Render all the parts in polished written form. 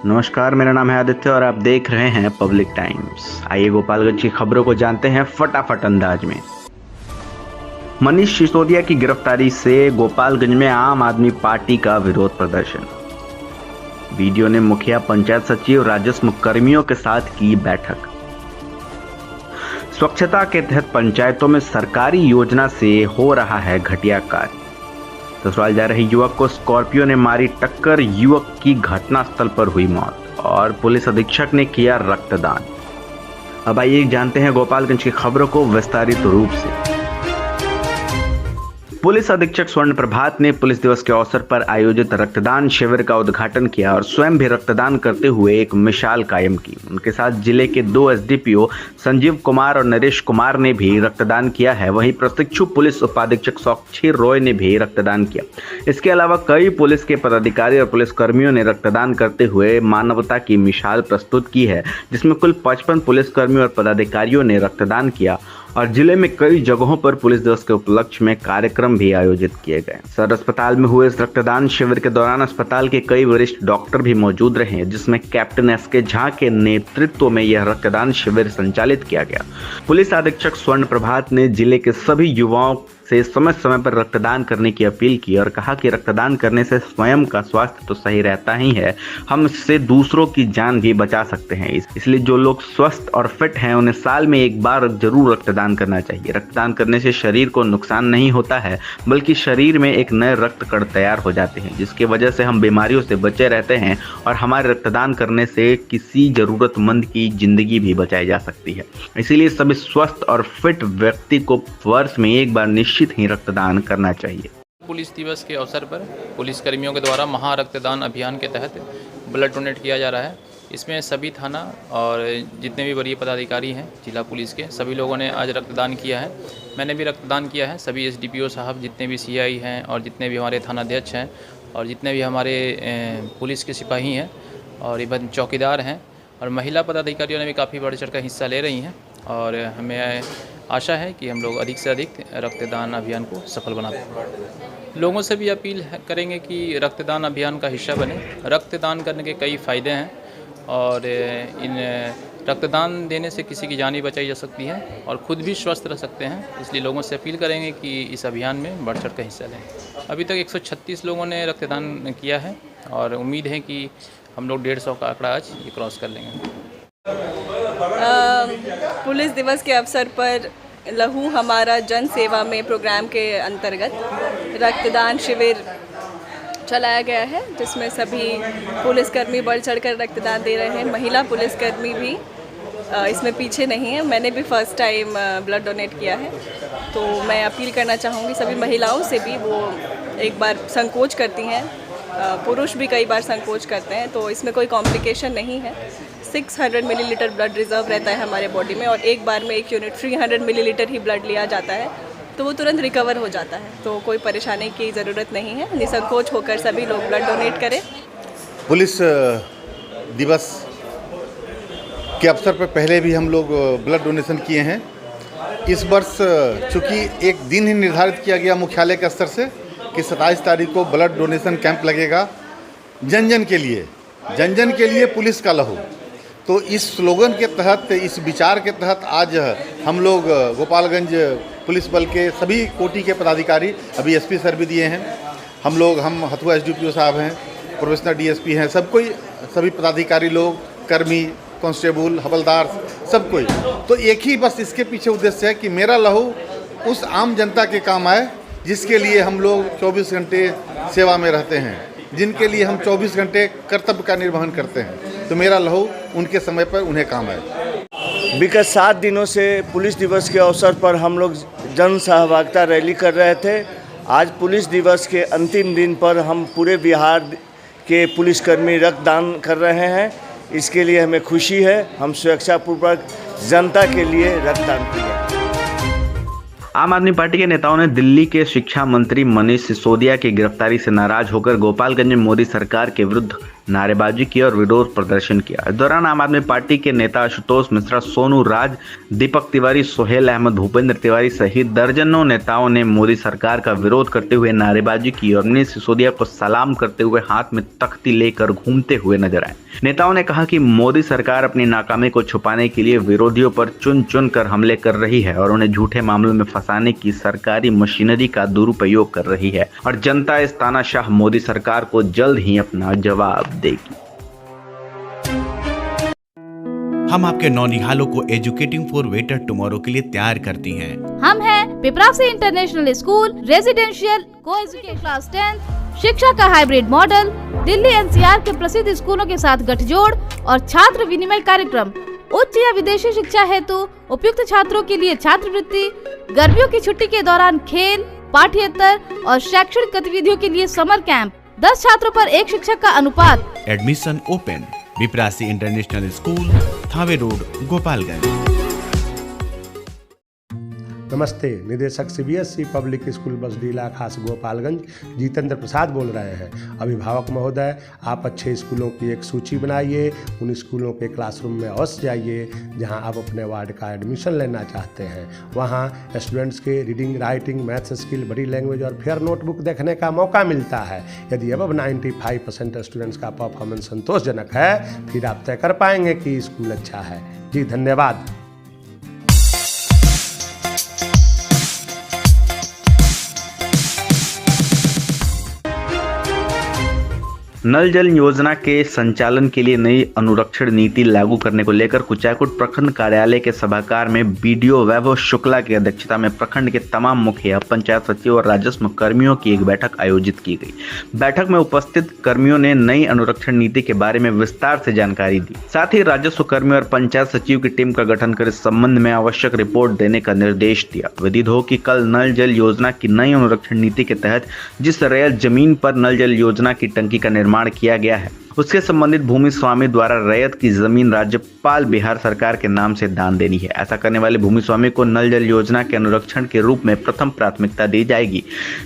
नमस्कार, मेरा नाम है आदित्य और आप देख रहे हैं पब्लिक टाइम्स। आइए गोपालगंज की खबरों को जानते हैं फटाफट अंदाज में। मनीष सिसोदिया की गिरफ्तारी से गोपालगंज में आम आदमी पार्टी का विरोध प्रदर्शन। वीडियो ने मुखिया, पंचायत सचिव, राजस्व कर्मियों के साथ की बैठक। स्वच्छता के तहत पंचायतों में सरकारी योजना से हो रहा है घटिया कार्य। ससुराल जा रहे युवक को स्कॉर्पियो ने मारी टक्कर, युवक की घटनास्थल पर हुई मौत और पुलिस अधीक्षक ने किया रक्तदान। अब आइए जानते हैं गोपालगंज की खबरों को विस्तारित रूप से। पुलिस अधीक्षक स्वर्ण प्रभात ने पुलिस दिवस के अवसर पर आयोजित रक्तदान शिविर का उद्घाटन किया और स्वयं भी रक्तदान करते हुए एक मिसाल कायम की। उनके साथ जिले के 2 एसडीपीओ संजीव कुमार और नरेश कुमार ने भी रक्तदान किया है। वहीं प्रशिक्षु पुलिस उपाधीक्षक साक्षी रॉय ने भी रक्तदान किया। इसके अलावा कई पुलिस के पदाधिकारी और पुलिस कर्मियों ने रक्तदान करते हुए मानवता की मिसाल प्रस्तुत की है, जिसमें कुल 55 पुलिसकर्मियों और पदाधिकारियों ने रक्तदान किया और जिले में कई जगहों पर पुलिस दिवस के उपलक्ष्य में कार्यक्रम भी आयोजित किए गए। सदर अस्पताल में हुए इस रक्तदान शिविर के दौरान अस्पताल के कई वरिष्ठ डॉक्टर भी मौजूद रहे, जिसमें कैप्टन एसके झा के नेतृत्व में यह रक्तदान शिविर संचालित किया गया। पुलिस अधीक्षक स्वर्ण प्रभात ने जिले के सभी युवाओं से समय समय पर रक्तदान करने की अपील की और कहा कि रक्तदान करने से स्वयं का स्वास्थ्य तो सही रहता ही है, हम इससे दूसरों की जान भी बचा सकते हैं। इसलिए जो लोग स्वस्थ और फिट हैं उन्हें साल में एक बार जरूर रक्तदान करना चाहिए। रक्तदान करने से शरीर को नुकसान नहीं होता है, बल्कि शरीर में एक नए रक्त कण तैयार हो जाते हैं, जिसकी वजह से हम बीमारियों से बचे रहते हैं और हमारे रक्तदान करने से किसी जरूरतमंद की जिंदगी भी बचाई जा सकती है। इसीलिए सभी स्वस्थ और फिट व्यक्ति को वर्ष में एक बार निश्चित ही रक्तदान करना चाहिए। पुलिस दिवस के अवसर पर पुलिस कर्मियों के द्वारा महा रक्तदान अभियान के तहत ब्लड डोनेट किया जा रहा है। इसमें सभी थाना और जितने भी वरीय पदाधिकारी हैं जिला पुलिस के, सभी लोगों ने आज रक्तदान किया है। मैंने भी रक्तदान किया है। सभी एसडीपीओ साहब, जितने भी सीआई हैं और जितने भी हमारे थानाध्यक्ष हैं और जितने भी हमारे पुलिस के सिपाही हैं और इवन चौकीदार हैं और महिला पदाधिकारियों ने भी काफ़ी बढ़ चढ़ कर हिस्सा ले रही हैं और हमें आशा है कि हम लोग अधिक से अधिक रक्तदान अभियान को सफल बना पाएंगे। लोगों से भी अपील करेंगे कि रक्तदान अभियान का हिस्सा बने। रक्तदान करने के कई फ़ायदे हैं और इन रक्तदान देने से किसी की जान भी बचाई जा सकती है और ख़ुद भी स्वस्थ रह सकते हैं। इसलिए लोगों से अपील करेंगे कि इस अभियान में बढ़ चढ़ कर हिस्सा लें। अभी तक 136 लोगों ने रक्तदान किया है और उम्मीद है कि हम लोग 150 का आंकड़ा आज ये क्रॉस कर लेंगे। पुलिस दिवस के अवसर पर लहू हमारा जन सेवा में प्रोग्राम के अंतर्गत रक्तदान शिविर चलाया गया है, जिसमें सभी पुलिसकर्मी बढ़ चढ़कर रक्तदान दे रहे हैं। महिला पुलिसकर्मी भी इसमें पीछे नहीं है। मैंने भी फर्स्ट टाइम ब्लड डोनेट किया है, तो मैं अपील करना चाहूँगी सभी महिलाओं से भी। वो एक बार संकोच करती हैं, पुरुष भी कई बार संकोच करते हैं, तो इसमें कोई कॉम्प्लिकेशन नहीं है। 600 मिलीलीटर ब्लड रिजर्व रहता है हमारे बॉडी में और एक बार में एक यूनिट 300 मिलीलीटर ही ब्लड लिया जाता है, तो वो तुरंत रिकवर हो जाता है। तो कोई परेशानी की ज़रूरत नहीं है। निसंकोच होकर सभी लोग ब्लड डोनेट करें। पुलिस दिवस के अवसर पर पहले भी हम लोग ब्लड डोनेशन किए हैं। इस वर्ष चूँकि एक दिन ही निर्धारित किया गया मुख्यालय के स्तर से कि 27 तारीख को ब्लड डोनेशन कैंप लगेगा, जन जन के लिए पुलिस का लहू। तो इस स्लोगन के तहत, इस विचार के तहत आज हम लोग गोपालगंज पुलिस बल के सभी कोटि के पदाधिकारी, अभी एसपी सर भी दिए हैं, हम हथुआ एसडीपीओ साहब हैं, प्रोफेशनल डीएसपी हैं, सभी पदाधिकारी लोग, कर्मी, कांस्टेबल, हवलदार, सब कोई। तो एक ही बस इसके पीछे उद्देश्य है कि मेरा लहू उस आम जनता के काम आए जिसके लिए हम लोग 24 घंटे सेवा में रहते हैं, जिनके लिए हम 24 घंटे कर्तव्य का निर्वहन करते हैं। तो मेरा लहू उनके समय पर उन्हें काम आए। विगत 7 दिनों से पुलिस दिवस के अवसर पर हम लोग जन सहभागिता रैली कर रहे थे। आज पुलिस दिवस के अंतिम दिन पर हम पूरे बिहार के पुलिसकर्मी रक्तदान कर रहे हैं। इसके लिए हमें खुशी है। हम सुरक्षापूर्वक जनता के लिए रक्तदान किया। आम आदमी पार्टी के नेताओं ने दिल्ली के शिक्षा मंत्री मनीष सिसोदिया की गिरफ्तारी से नाराज होकर गोपालगंज में मोदी सरकार के विरुद्ध नारेबाजी की और विरोध प्रदर्शन किया। इस दौरान आम आदमी पार्टी के नेता आशुतोष मिश्रा, सोनू राज, दीपक तिवारी, सोहेल अहमद, भूपेंद्र तिवारी सहित दर्जनों नेताओं ने मोदी सरकार का विरोध करते हुए नारेबाजी की और मनीष सिसोदिया को सलाम करते हुए हाथ में तख्ती लेकर घूमते हुए नजर आए। नेताओं ने कहा कि मोदी सरकार अपनी नाकामी को छुपाने के लिए विरोधियों पर चुन चुन कर हमले कर रही है और उन्हें झूठे मामलों में फंसाने की सरकारी मशीनरी का दुरुपयोग कर रही है और जनता इस तानाशाह मोदी सरकार को जल्द ही अपना जवाब देगी। हम आपके नौनिहालों को एजुकेटिंग फॉर बेटर टुमारो के लिए तैयार करती हैं। हम हैं Piprasi international school, residential co-education class 10, शिक्षा का हाइब्रिड मॉडल, दिल्ली एनसीआर के प्रसिद्ध स्कूलों के साथ गठजोड़ और छात्र विनिमय कार्यक्रम, उच्च या विदेशी शिक्षा हेतु उपयुक्त छात्रों के लिए छात्रवृत्ति, गर्मियों की छुट्टी के दौरान खेल, पाठ्येतर और शैक्षणिक गतिविधियों के लिए समर कैंप, 10 छात्रों पर 1 शिक्षक का अनुपात। Admission open. Piprasi international school, Thawe road, Gopalganj. नमस्ते, निदेशक सीबीएसई पब्लिक स्कूल बसडीला खास गोपालगंज जितेंद्र प्रसाद बोल रहे हैं। अभिभावक महोदय, आप अच्छे स्कूलों की एक सूची बनाइए, उन स्कूलों के क्लासरूम में अवश्य जाइए जहां आप अपने वार्ड का एडमिशन लेना चाहते हैं। वहां स्टूडेंट्स के रीडिंग, राइटिंग, मैथ्स स्किल, बड़ी लैंग्वेज और फेयर नोटबुक देखने का मौका मिलता है। यदि अब 95% स्टूडेंट्स का परफॉर्मेंस संतोषजनक है, फिर आप तय कर पाएंगे कि स्कूल अच्छा है। जी धन्यवाद। नल जल योजना के संचालन के लिए नई अनुरक्षण नीति लागू करने को लेकर कुचायकोट प्रखंड कार्यालय के सभागार में बीडीओ वैभव शुक्ला की अध्यक्षता में प्रखंड के तमाम मुखिया, पंचायत सचिव और राजस्व कर्मियों की एक बैठक आयोजित की गई। बैठक में उपस्थित कर्मियों ने नई अनुरक्षण नीति के बारे में विस्तार से जानकारी दी। साथ ही राजस्व कर्मी और पंचायत सचिव की टीम का गठन कर इस संबंध में आवश्यक रिपोर्ट देने का निर्देश दिया। विदित हो कि कल नल जल योजना की नई अनुरक्षण नीति के तहत जिस रैयत जमीन पर नल जल योजना की टंकी का निर्माण किया गया है, उसके संबंधित भूमि स्वामी द्वारा रैयत की जमीन राज्यपाल बिहार सरकार के नाम से दान देनी है। ऐसा करने वाले भूमि स्वामी को नल जल योजना के अनुरक्षण के रूप में प्रथम प्राथमिकता दी जाएगी।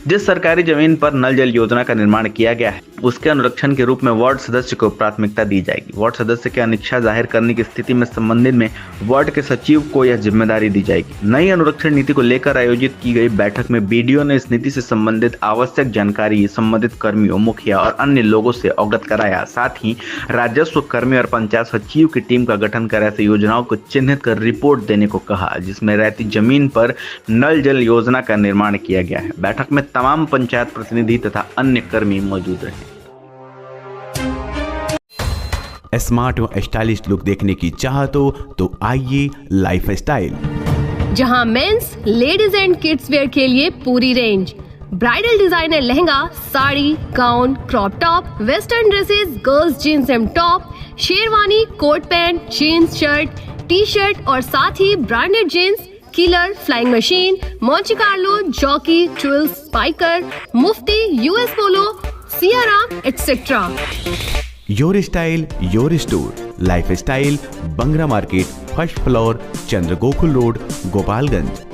जिस सरकारी जमीन पर नल जल योजना का निर्माण किया गया है, उसके अनुरक्षण के रूप में वार्ड सदस्य को प्राथमिकता दी जाएगी। वार्ड सदस्य के अनिच्छा जाहिर करने की स्थिति में संबंधित में वार्ड के सचिव को यह जिम्मेदारी दी जाएगी। नई अनुरक्षण नीति को लेकर आयोजित की गई बैठक में बीडीओ ने इस नीति से संबंधित आवश्यक जानकारी संबंधित कर्मियों, मुखिया और अन्य लोगों से अवगत कराया। साथ ही राजस्व कर्मी और पंचायत सचिव की टीम का गठन कर ऐसी योजनाओं को चिन्हित कर रिपोर्ट देने को कहा जिसमें रहती जमीन पर नल जल योजना का निर्माण किया गया है। बैठक में तमाम पंचायत प्रतिनिधि तथा अन्य कर्मी मौजूद रहे। स्मार्ट व स्टाइलिश लुक देखने की चाहत हो तो आइए लाइफ स्टाइल, जहां men's, ladies and kids wear के लिए पूरी range, bridal designer lehenga, sari, gown, crop top, western dresses, girls jeans and top, sherwani, coat pant, jeans shirt, T shirt और साथ ही branded jeans, Killer, Flying Machine, Monte Carlo, Jockey, Twills, Spykar, Mufti, US Polo, Sierra etcetera. Your style your store, life style, Bangra market, first floor, Chandra Gokul road, Gopalganj.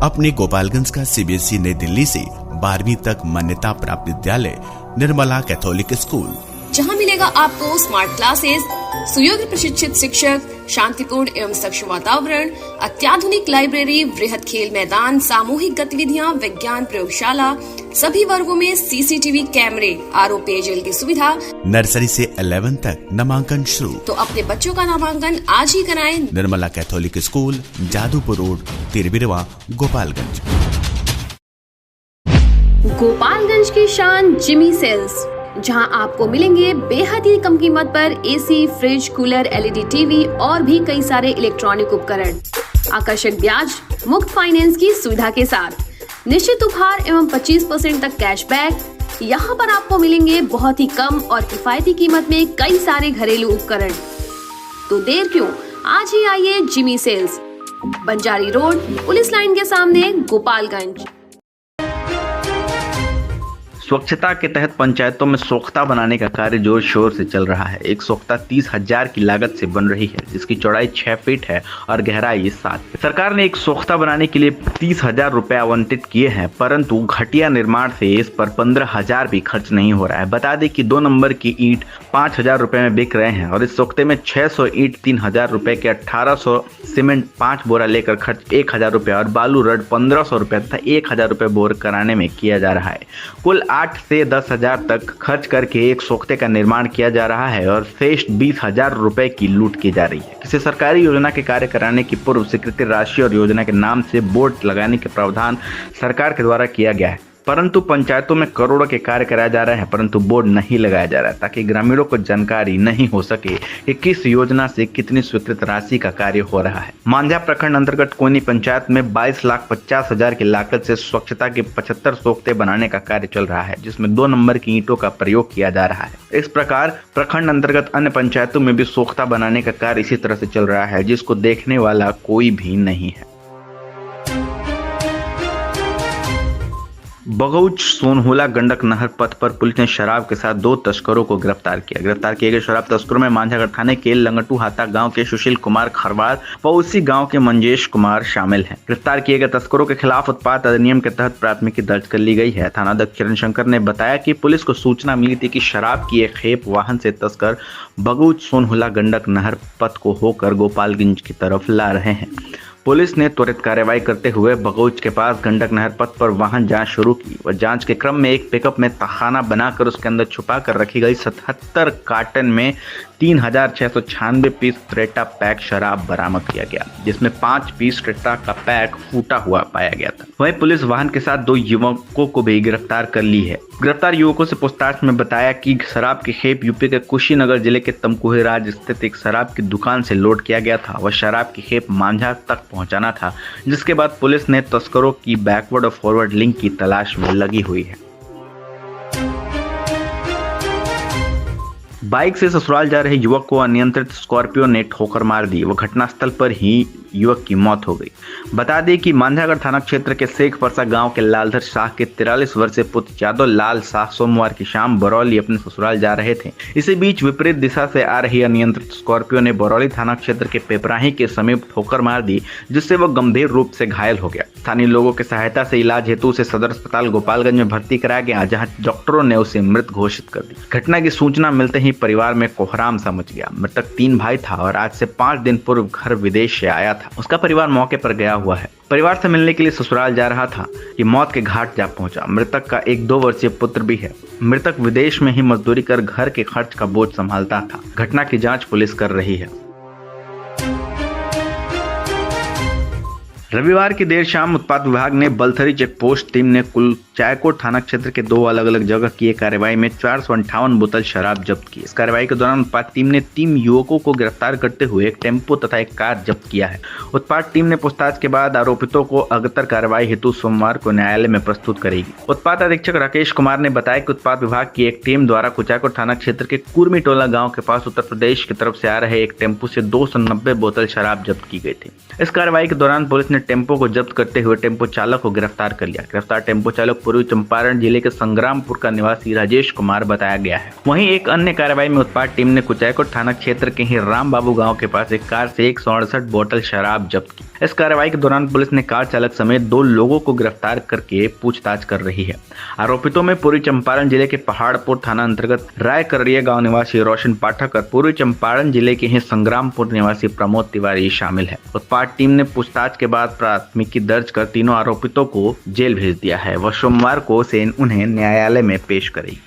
अपने गोपालगंज का CBSE नई दिल्ली से 12वीं तक मान्यता प्राप्त विद्यालय निर्मला कैथोलिक स्कूल, जहां मिलेगा आपको स्मार्ट क्लासेस, सुयोग्य प्रशिक्षित शिक्षक, शांतिपूर्ण एवं स्वच्छ वातावरण, अत्याधुनिक लाइब्रेरी, वृहद खेल मैदान, सामूहिक गतिविधियां, विज्ञान प्रयोगशाला, सभी वर्गों में सीसीटीवी कैमरे, आरओ पेयजल की सुविधा। नर्सरी से 11 तक नामांकन शुरू, तो अपने बच्चों का नामांकन आज ही कराएं। Nirmala Catholic school, Jadupur road, Tirbirwa, Gopalganj. Gopalganj की शान जिमी सेल्स, जहां आपको मिलेंगे बेहद ही कम कीमत पर AC, fridge, cooler, LED TV और भी कई सारे इलेक्ट्रॉनिक उपकरण, आकर्षक ब्याज, मुफ्त फाइनेंस की सुविधा के साथ, निश्चित उपहार एवं 25% तक कैशबैक। यहाँ पर आपको मिलेंगे बहुत ही कम और किफायती कीमत में कई सारे घरेलू उपकरण। तो देर क्यों, आज ही आइए Jimmy sales, Banjari road, police line के सामने, गोपालगंज। स्वच्छता के तहत पंचायतों में सोख्ता बनाने का कार्य जोर शोर से चल रहा है। एक सोख्ता 30,000 की लागत से बन रही है, जिसकी चौड़ाई 6 फीट है और गहराई 7 फीट। सरकार ने एक सोख्ता बनाने के लिए 30,000 रुपए आवंटित किए हैं, परंतु घटिया निर्माण से इस पर 15,000 भी खर्च नहीं हो रहा है। बता दें कि 2 नंबर की ईंट 5,000 रुपए में बिक रहे हैं और इस सोख्ते में 600 ईंट 3,000 रुपए के, 1,800 सीमेंट 5 बोरा लेकर खर्च 1,000 रुपए और बालू रड 1,500 रुपए तथा 1,000 रुपए बोर कराने में किया जा रहा है। कुल 8 से 10,000 तक खर्च करके एक सोख्ते का निर्माण किया जा रहा है और शेष 20,000 रुपए की लूट की जा रही है। किसी सरकारी योजना के कार्य कराने की पूर्व स्वीकृति राशि और योजना के नाम से बोर्ड लगाने के प्रावधान सरकार के द्वारा किया गया है, परंतु पंचायतों में करोड़ों के कार्य कराया जा रहा है, परंतु बोर्ड नहीं लगाया जा रहा है ताकि ग्रामीणों को जानकारी नहीं हो सके कि किस योजना से कितनी स्वीकृत राशि का कार्य हो रहा है। मांझा प्रखंड अंतर्गत कोनी पंचायत में 22,50,000 की लागत से स्वच्छता के 75 सोख्ते बनाने का कार्य चल रहा है, जिसमें 2 नंबर की ईंटों का प्रयोग किया जा रहा है। इस प्रकार प्रखंड अंतर्गत अन्य पंचायतों में भी सोख्ता बनाने का कार्य इसी तरह से चल रहा है, जिसको देखने वाला कोई भी नहीं है। बगौच सोनहुला गंडक नहर पथ पर पुलिस ने शराब के साथ 2 तस्करों को गिरफ्तार किया। गिरफ्तार किए गए शराब तस्करों में मांझागढ़ थाने के लंगटू हाता गांव के सुशील कुमार खरवार व उसी गांव के मंजेश कुमार शामिल हैं। गिरफ्तार किए गए तस्करों के खिलाफ उत्पाद अधिनियम के तहत प्राथमिकी दर्ज कर ली गई है। थानाध्यक्ष किरण शंकर ने बताया कि पुलिस को सूचना मिली थी कि शराब की एक खेप वाहन से तस्कर बगौच सोनहुला गंडक नहर पथ को होकर गोपालगंज की तरफ ला रहे हैं। पुलिस ने त्वरित कार्रवाई करते हुए बगौच के पास गंडक नहर पथ पर वाहन जांच शुरू की व जांच के क्रम में एक पिकअप में तहखाना बनाकर उसके अंदर छुपा कर रखी गई 77 कार्टन में 3,696 पीस ट्रेटा पैक शराब बरामद किया गया, जिसमें 5 पीस ट्रेटा का पैक फूटा हुआ पाया गया था। वहीं पुलिस वाहन के साथ 2 युवकों को भी गिरफ्तार कर ली है। गिरफ्तार युवकों से पूछताछ में बताया कि शराब की खेप यूपी के कुशीनगर जिले के तमकुहीराज स्थित एक शराब की दुकान से लोड किया गया था। वह शराब की खेप मांझा तक पहुंचाना था, जिसके बाद पुलिस ने तस्करों की बैकवर्ड और फॉरवर्ड लिंक की तलाश में लगी हुई है। बाइक से ससुराल जा रहे युवक को अनियंत्रित स्कॉर्पियो ने ठोकर मार दी। वह घटनास्थल पर ही युवक की मौत हो गई। बता दें कि मांझागढ़ थाना क्षेत्र के शेखपरसा गांव के लालधर शाह के 43 वर्षीय पुत्र यादव लाल शाह सोमवार की शाम बरौली अपने ससुराल जा रहे थे। इसी बीच विपरीत दिशा से आ रही अनियंत्रित स्कॉर्पियो ने बरौली थाना क्षेत्र के पेपराही के समीप ठोकर मार दी, जिससे वह गंभीर रूप से घायल हो गया। स्थानीय लोगों की सहायता से इलाज हेतु उसे सदर अस्पताल गोपालगंज में भर्ती कराया गया, जहाँ डॉक्टरों ने उसे मृत घोषित कर दी। घटना की सूचना मिलते ही परिवार में कोहराम सा मच गया। मृतक 3 भाई था और आज से 5 दिन पूर्व घर विदेश से आया था। उसका परिवार मौके पर गया हुआ है। परिवार से मिलने के लिए ससुराल जा रहा था कि मौत के घाट जा पहुंचा। मृतक का एक 2 वर्षीय पुत्र भी है। मृतक विदेश में ही मजदूरी कर घर के खर्च का बोझ संभालता था। घटना की जांच पुलिस कर रही है। रविवार की देर शाम उत्पाद विभाग ने बलथरी चेक पोस्ट टीम ने कुल चायकोट थाना क्षेत्र के 2 अलग अलग जगह किए कार्रवाई में 458 बोतल शराब जब्त की। इस कार्रवाई के दौरान उत्पाद टीम ने 3 युवकों को गिरफ्तार करते हुए एक टेम्पो तथा एक कार जब्त किया है। उत्पाद टीम ने पूछताछ के बाद आरोपितों को अगतर कार्रवाई हेतु सोमवार को न्यायालय में प्रस्तुत करेगी। उत्पाद अधीक्षक राकेश कुमार ने बताया कि उत्पाद विभाग की एक टीम द्वारा कुचायकोट थाना क्षेत्र के कुर्मी टोला गाँव के पास उत्तर प्रदेश की तरफ से आ रहे एक टेम्पो से 290 बोतल शराब जब्त की गई थी। इस कार्रवाई के दौरान पुलिस ने टेम्पो को जब्त करते हुए टेम्पो चालक को गिरफ्तार कर लिया। गिरफ्तार टेम्पो चालक पूर्वी चंपारण जिले के संग्रामपुर का निवासी राजेश कुमार बताया गया है। वहीं एक अन्य कार्रवाई में उत्पाद टीम ने कुचायकोट थाना क्षेत्र के ही राम बाबू गांव के पास एक कार से 168 बोतल शराब जब्त की। इस कार्रवाई के दौरान पुलिस ने कार चालक समेत 2 लोगों को गिरफ्तार करके पूछताछ कर रही है। आरोपितों में पूर्वी चंपारण जिले के पहाड़पुर थाना अंतर्गत राय कररिया गाँव निवासी रोशन पाठक और पूर्वी चंपारण जिले के ही संग्रामपुर निवासी प्रमोद तिवारी शामिल है। उत्पाद टीम ने पूछताछ के बाद प्राथमिकी दर्ज कर तीनों आरोपितों को जेल भेज दिया है। वह सोमवार को से उन्हें न्यायालय में पेश करेगी।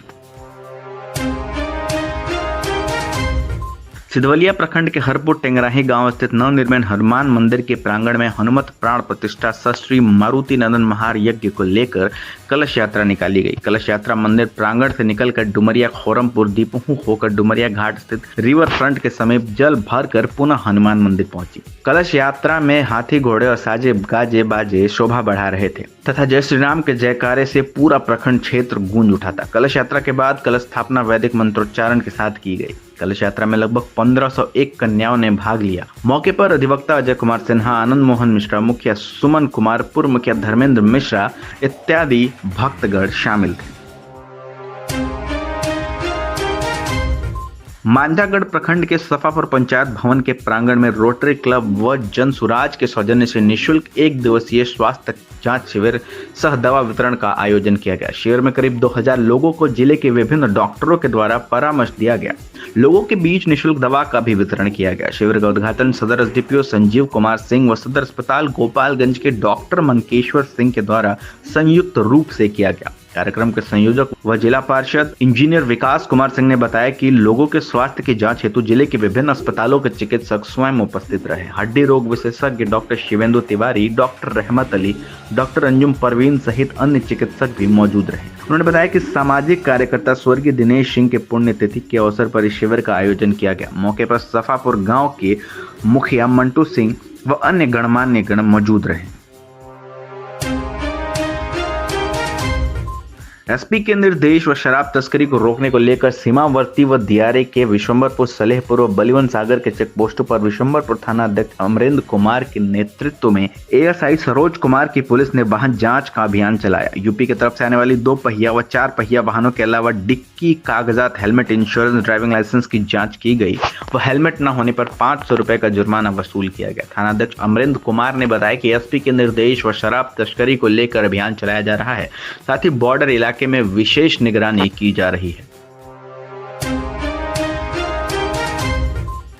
सिधवलिया प्रखंड के हरपुर टेंगराही गांव स्थित नवनिर्मित हनुमान मंदिर के प्रांगण में हनुमत प्राण प्रतिष्ठा श्री मारुति नंदन महार यज्ञ को लेकर कलश यात्रा निकाली गई। कलश यात्रा मंदिर प्रांगण से निकलकर डुमरिया खोरमपुर दीपहू होकर डुमरिया घाट स्थित रिवर फ्रंट के समीप जल भरकर पुनः हनुमान मंदिर पहुंची। कलश यात्रा में हाथी घोड़े और साजे गाजे बाजे शोभा बढ़ा रहे थे तथा जय श्री राम के जयकारे से पूरा प्रखंड क्षेत्र गूंज उठा था। कलश यात्रा के बाद कलश स्थापना वैदिक मंत्रोच्चारण के साथ की गई। कलश यात्रा में लगभग 1501 कन्याओं ने भाग लिया। मौके पर अधिवक्ता अजय कुमार सिन्हा, आनंद मोहन मिश्रा, मुखिया सुमन कुमार, पूर्व मुखिया धर्मेंद्र मिश्रा इत्यादि भक्तगण शामिल थे। मांझागढ़ प्रखंड के सफापुर पंचायत भवन के प्रांगण में रोटरी क्लब व जन सुराज के सौजन्य से निःशुल्क 1 दिवसीय स्वास्थ्य जांच शिविर सह दवा वितरण का आयोजन किया गया। शिविर में करीब 2000 लोगों को जिले के विभिन्न डॉक्टरों के द्वारा परामर्श दिया गया। लोगों के बीच निःशुल्क दवा का भी वितरण किया गया। शिविर का उद्घाटन सदर एसडीपीओ संजीव कुमार सिंह व सदर अस्पताल गोपालगंज के डॉक्टर मनकेश्वर सिंह के द्वारा संयुक्त रूप से किया गया। कार्यक्रम के संयोजक व जिला पार्षद इंजीनियर विकास कुमार सिंह ने बताया कि लोगों के स्वास्थ्य की जांच हेतु जिले के विभिन्न अस्पतालों के चिकित्सक स्वयं उपस्थित रहे। हड्डी रोग विशेषज्ञ डॉक्टर शिवेंदु तिवारी, डॉक्टर रहमत अली, डॉक्टर अंजुम परवीन सहित अन्य चिकित्सक भी मौजूद रहे। उन्होंने बताया कि सामाजिक कार्यकर्ता स्वर्गीय दिनेश सिंह के पुण्यतिथि के अवसर पर इस शिविर का आयोजन किया गया। मौके पर सफापुर गाँव के मुखिया मंटू सिंह व अन्य गणमान्य गण मौजूद रहे। एसपी के निर्देश व शराब तस्करी को रोकने को लेकर सीमावर्ती व दियारे के विशंबरपुर, सलेहपुर व बलिवन सागर के चेक पोस्टों पर विशंबरपुर थाना अध्यक्ष अमरेंद्र कुमार के नेतृत्व में एएसआई सरोज कुमार की पुलिस ने वाहन जांच का अभियान चलाया। यूपी की तरफ से आने वाली 2 पहिया व 4 पहिया वाहनों के अलावा डिक्की, कागजात, हेलमेट, इंश्योरेंस, ड्राइविंग लाइसेंस की जाँच की गई व हेलमेट न होने पर 500 रुपए का जुर्माना वसूल किया गया। थाना अध्यक्ष अमरेंद्र कुमार ने बताया कि एसपी के निर्देश व शराब तस्करी को लेकर अभियान चलाया जा रहा है। साथ ही बॉर्डर इलाके में विशेष निगरानी की जा रही है।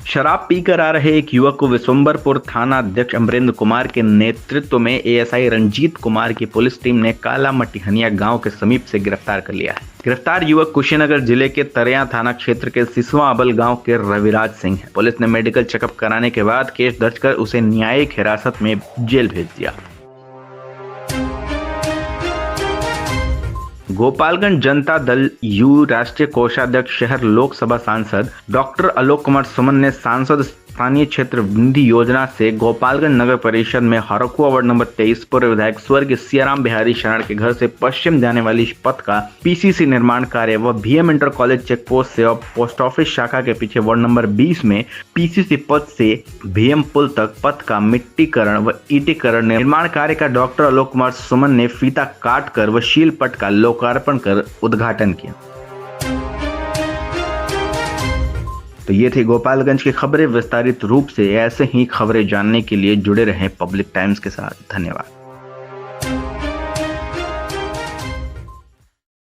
शराब पीकर आ रहे एक युवक को विशंबरपुर थाना अध्यक्ष अमरेंद्र कुमार के नेतृत्व में एएसआई रंजीत कुमार की पुलिस टीम ने काला मटिहनिया गांव के समीप से गिरफ्तार कर लिया है। गिरफ्तार युवक कुशीनगर जिले के तरिया थाना क्षेत्र के सिसवा अबल गांव के रविराज सिंह है। पुलिस ने मेडिकल चेकअप कराने के बाद केस दर्ज कर उसे न्यायिक हिरासत में जेल भेज दिया। गोपालगंज जनता दल यू राष्ट्रीय कोषाध्यक्ष शहर लोकसभा सांसद डॉक्टर आलोक कुमार सुमन ने सांसद स्थानीय क्षेत्र वृद्धि योजना से गोपालगंज नगर परिषद में हरकुआ वार्ड नंबर 23 पूर्व विधायक स्वर्गीय सियाराम बिहारी शरण के घर से पश्चिम जाने वाली पथ का पीसीसी निर्माण कार्य व भीएम इंटर कॉलेज चेक पोस्ट से और पोस्ट ऑफिस शाखा के पीछे वार्ड नंबर 20 में पीसीसी पथ से भीएम पुल तक पथ का मिट्टीकरण व ईटीकरण निर्माण कार्य का डॉक्टर आलोक कुमार सुमन ने फीता काट कर व शील पट का लोकार्पण कर उद्घाटन किया। तो ये थी गोपालगंज की खबरें। विस्तारित रूप से ऐसे ही खबरें जानने के लिए जुड़े रहें पब्लिक टाइम्स के साथ। धन्यवाद।